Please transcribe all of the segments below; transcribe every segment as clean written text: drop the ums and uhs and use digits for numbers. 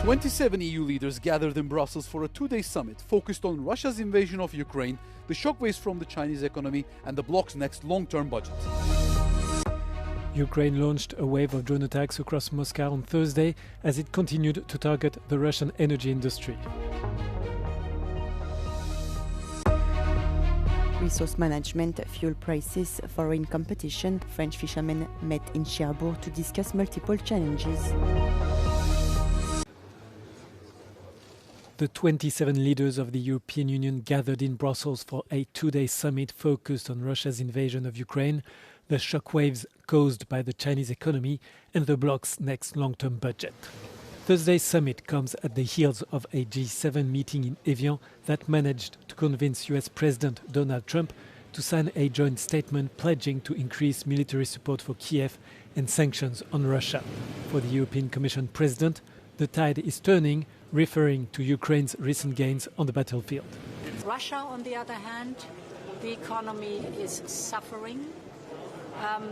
27 EU leaders gathered in Brussels for a two-day summit focused on Russia's invasion of Ukraine, the shockwaves from the Chinese economy, and the bloc's next long-term budget. Ukraine launched a wave of drone attacks across Moscow on Thursday as it continued to target the Russian energy industry. Resource management, fuel prices, foreign competition. French fishermen met in Cherbourg to discuss multiple challenges. The 27 leaders of the European Union gathered in Brussels for a two-day summit focused on Russia's invasion of Ukraine, the shockwaves caused by the Chinese economy, and the bloc's next long-term budget. Thursday's summit comes at the heels of a G7 meeting in Evian that managed to convince US President Donald Trump to sign a joint statement pledging to increase military support for Kiev and sanctions on Russia. For the European Commission President, the tide is turning, referring to Ukraine's recent gains on the battlefield. Russia, on the other hand, the economy is suffering.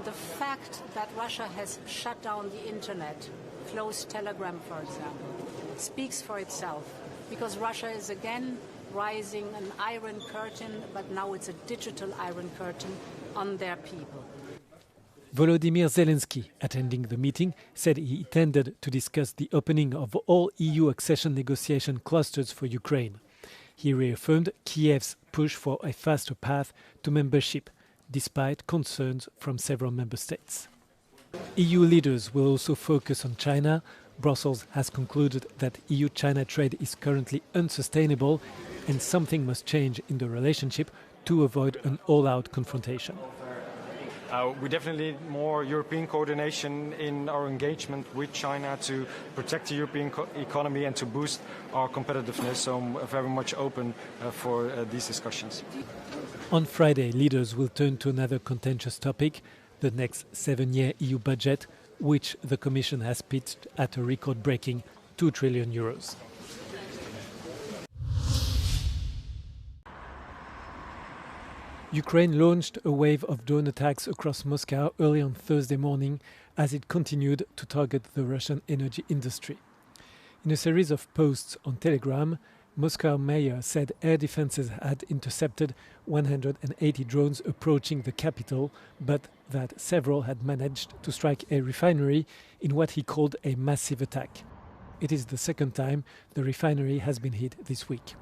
The fact that Russia has shut down the internet, closed Telegram, for example, speaks for itself, because Russia is again rising an iron curtain, but now it's a digital iron curtain on their people. Volodymyr Zelensky, attending the meeting, said he intended to discuss the opening of all EU accession negotiation clusters for Ukraine. He reaffirmed Kiev's push for a faster path to membership, despite concerns from several member states. EU leaders will also focus on China. Brussels has concluded that EU-China trade is currently unsustainable and something must change in the relationship to avoid an all-out confrontation. We definitely need more European coordination in our engagement with China to protect the European economy and to boost our competitiveness. So I'm very much open for these discussions. On Friday, leaders will turn to another contentious topic, the next 7-year EU budget, which the Commission has pitched at a record-breaking €2 trillion. Ukraine launched a wave of drone attacks across Moscow early on Thursday morning as it continued to target the Russian energy industry. In a series of posts on Telegram, Moscow mayor said air defenses had intercepted 180 drones approaching the capital, but that several had managed to strike a refinery in what he called a massive attack. It is the second time the refinery has been hit this week.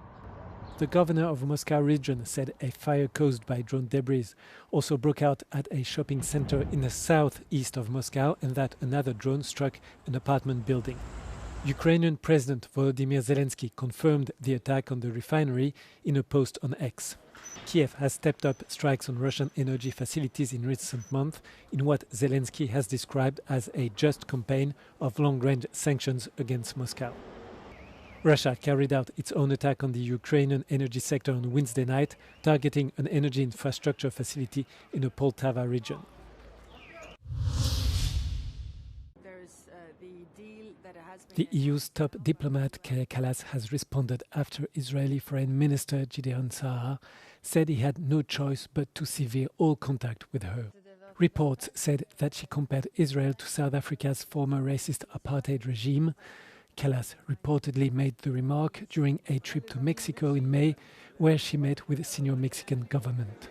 The governor of Moscow region said a fire caused by drone debris also broke out at a shopping center in the southeast of Moscow and that another drone struck an apartment building. Ukrainian President Volodymyr Zelensky confirmed the attack on the refinery in a post on X. Kiev has stepped up strikes on Russian energy facilities in recent months in what Zelensky has described as a just campaign of long-range sanctions against Moscow. Russia carried out its own attack on the Ukrainian energy sector on Wednesday night, targeting an energy infrastructure facility in the Poltava region. The EU's top diplomat Kaja Kallas has responded after Israeli Foreign Minister Gideon Saar said he had no choice but to sever all contact with her. Reports said that she compared Israel to South Africa's former racist apartheid regime. Kallas reportedly made the remark during a trip to Mexico in May, where she met with senior Mexican government.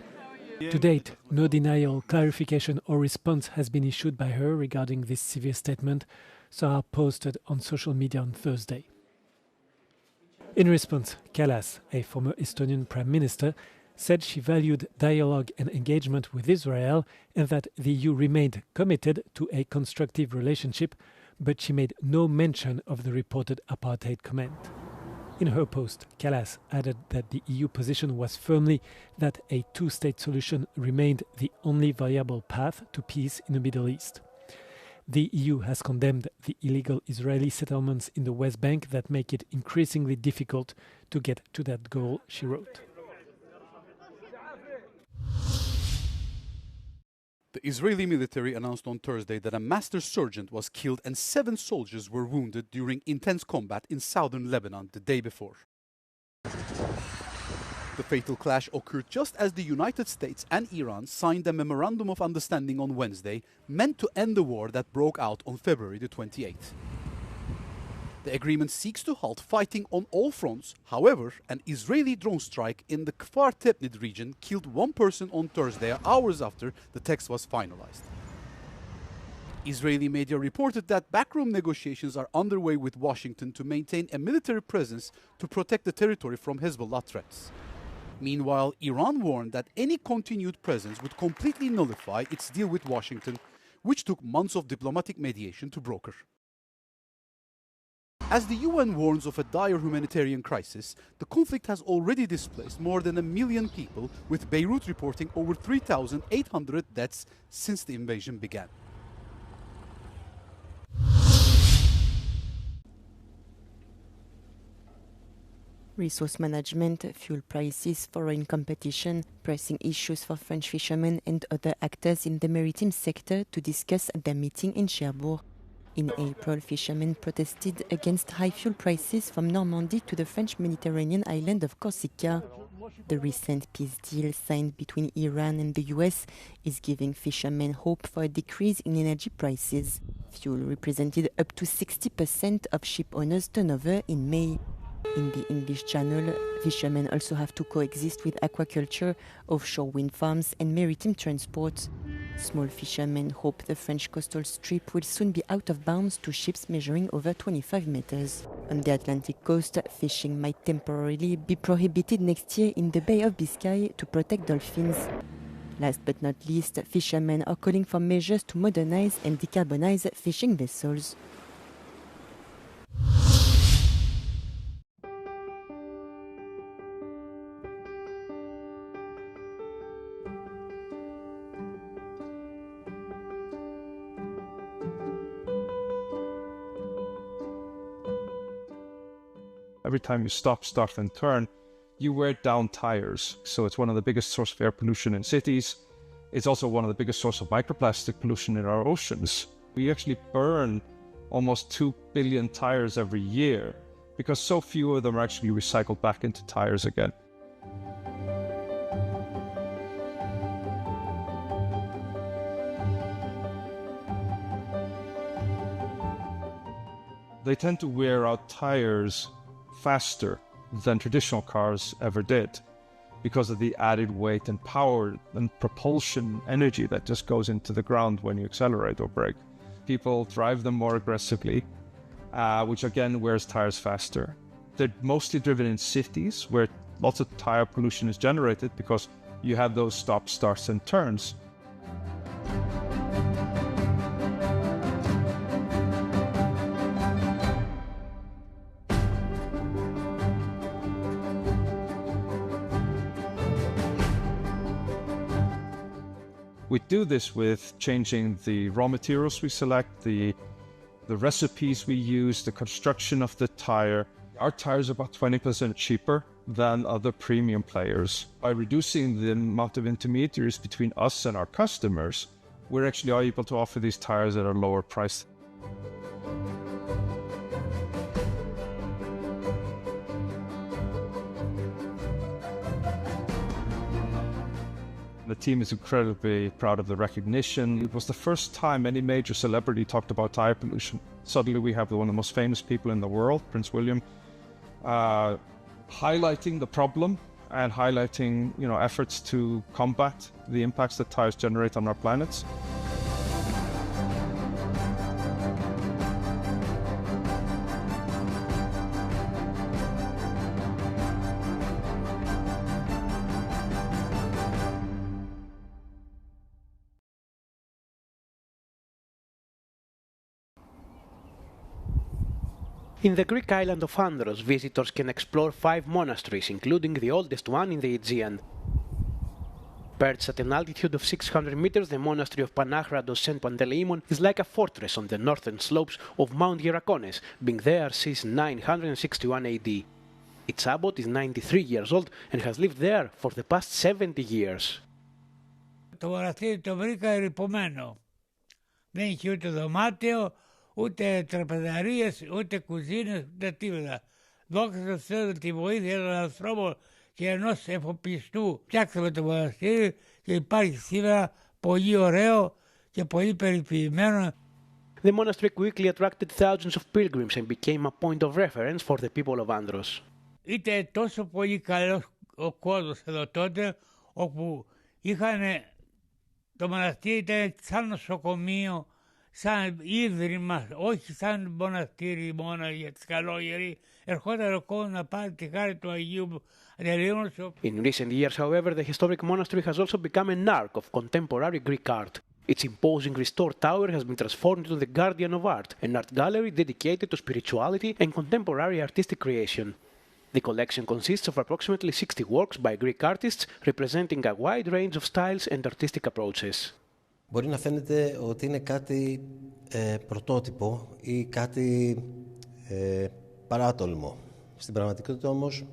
To date, no denial, clarification or response has been issued by her regarding this severe statement, Saar posted on social media on Thursday. In response, Kallas, a former Estonian prime minister, said she valued dialogue and engagement with Israel and that the EU remained committed to a constructive relationship, but she made no mention of the reported apartheid comment. In her post, Kallas added that the EU position was firmly that a two-state solution remained the only viable path to peace in the Middle East. The EU has condemned the illegal Israeli settlements in the West Bank that make it increasingly difficult to get to that goal, she wrote. The Israeli military announced on Thursday that a master sergeant was killed and 7 soldiers were wounded during intense combat in southern Lebanon the day before. The fatal clash occurred just as the United States and Iran signed a memorandum of understanding on Wednesday meant to end the war that broke out on February the 28th. The agreement seeks to halt fighting on all fronts. However, an Israeli drone strike in the Kfar Tepnid region killed one person on Thursday, hours after the text was finalized. Israeli media reported that backroom negotiations are underway with Washington to maintain a military presence to protect the territory from Hezbollah threats. Meanwhile, Iran warned that any continued presence would completely nullify its deal with Washington, which took months of diplomatic mediation to broker. As the UN warns of a dire humanitarian crisis, the conflict has already displaced more than 1 million people, with Beirut reporting over 3,800 deaths since the invasion began. Resource management, fuel prices, foreign competition, pressing issues for French fishermen and other actors in the maritime sector to discuss at their meeting in Cherbourg. In April, fishermen protested against high fuel prices from Normandy to the French Mediterranean island of Corsica. The recent peace deal signed between Iran and the US is giving fishermen hope for a decrease in energy prices. Fuel represented up to 60% of ship owners' turnover in May. In the English Channel, fishermen also have to coexist with aquaculture, offshore wind farms and maritime transport. Small fishermen hope the French coastal strip will soon be out of bounds to ships measuring over 25 meters. On the Atlantic coast, fishing might temporarily be prohibited next year in the Bay of Biscay to protect dolphins. Last but not least, fishermen are calling for measures to modernize and decarbonize fishing vessels. Every time you stop, start and turn, you wear down tires. So it's one of the biggest sources of air pollution in cities. It's also one of the biggest sources of microplastic pollution in our oceans. We actually burn almost 2 billion tires every year because so few of them are actually recycled back into tires again. They tend to wear out tires faster than traditional cars ever did because of the added weight and power and propulsion energy that just goes into the ground when you accelerate or brake. People drive them more aggressively, which again wears tires faster. They're mostly driven in cities where lots of tire pollution is generated because you have those stop, starts and turns. We do this with changing the raw materials we select, the recipes we use, the construction of the tire. Our tires are about 20% cheaper than other premium players. By reducing the amount of intermediaries between us and our customers, we're actually able to offer these tires at a lower price. The team is incredibly proud of the recognition. It was the first time any major celebrity talked about tire pollution. Suddenly we have one of the most famous people in the world, Prince William, highlighting the problem and highlighting, efforts to combat the impacts that tires generate on our planets. In the Greek island of Andros, visitors can explore 5 monasteries, including the oldest one in the Aegean. Perched at an altitude of 600 meters, the monastery of Panagrados St. Panteleimon is like a fortress on the northern slopes of Mount Hierakonnes, being there since 961 AD. Its abbot is 93 years old and has lived there for the past 70 years. Το μοναστήρι το βρήκα ερειπωμένο. Δεν είχε ούτε δωμάτιο, ούτε τραπεζαρίες, ούτε κουζίνες, ούτε τίποτα. Δόξα τω Θεώ τη βοήθεια των ανθρώπων και ενός εφοπλιστού. Φτιάξαμε το μοναστήρι και υπάρχει σήμερα πολύ ωραίο και πολύ περιποιημένο. The monastery quickly attracted thousands of pilgrims and became a point of reference for the people of Andros. Ήταν τόσο πολύ καλός ο κόσμος εδώ τότε, όπου το μοναστήρι ήταν σαν νοσοκομείο, σαν ίδρυμα, όχι σαν μοναστήρι μόνο για τις καλόγεροι. Ερχόταν ο κόσμος να πάρει τη χάρη του Αγίου. In recent years, however, the historic monastery has also become an ark of contemporary Greek art. Its imposing restored tower has been transformed into the guardian of art, an art gallery dedicated to spirituality and contemporary artistic creation. The collection consists of approximately 60 works by Greek artists representing a wide range of styles and artistic approaches. Μπορεί να φαίνεται ότι είναι κάτι πρωτότυπο ή κάτι παράτολμο. Στην πραγματικότητα όμως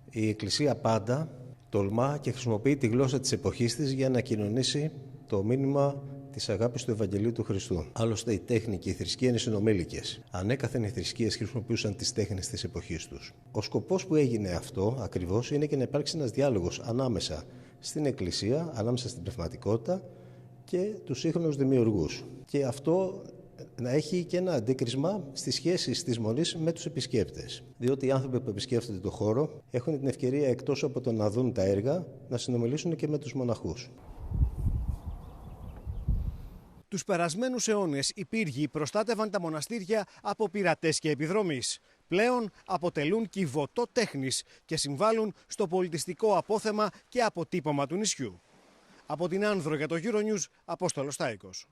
η Εκκλησία πάντα τολμά και χρησιμοποιεί τη γλώσσα της εποχής της για να κοινωνήσει το μήνυμα της αγάπης του Ευαγγελίου του Χριστού. Άλλωστε η τέχνη και η θρησκεία είναι συνομήλικες. Ανέκαθεν οι θρησκείες χρησιμοποιούσαν τις τέχνες της εποχής τους. Ο σκοπός που έγινε αυτό ακριβώς είναι και να υπάρξει ένας διάλογος ανάμεσα στην Εκκλησία, ανάμεσα στην πνευματικότητα και τους σύγχρονους δημιουργούς. Και αυτό να έχει και ένα αντίκρισμα στις σχέσεις της Μονής με τους επισκέπτες. Διότι οι άνθρωποι που επισκέφτονται το χώρο έχουν την ευκαιρία, εκτός από το να δουν τα έργα, να συνομιλήσουν και με τους μοναχούς. Τους περασμένους αιώνες οι πύργοι προστάτευαν τα μοναστήρια από πειρατές και επιδρομής. Πλέον αποτελούν κυβωτό τέχνης και συμβάλλουν στο πολιτιστικό απόθεμα και αποτύπωμα του νησιού. Από την Άνδρο για το Euronews, Απόστολος Τάικος.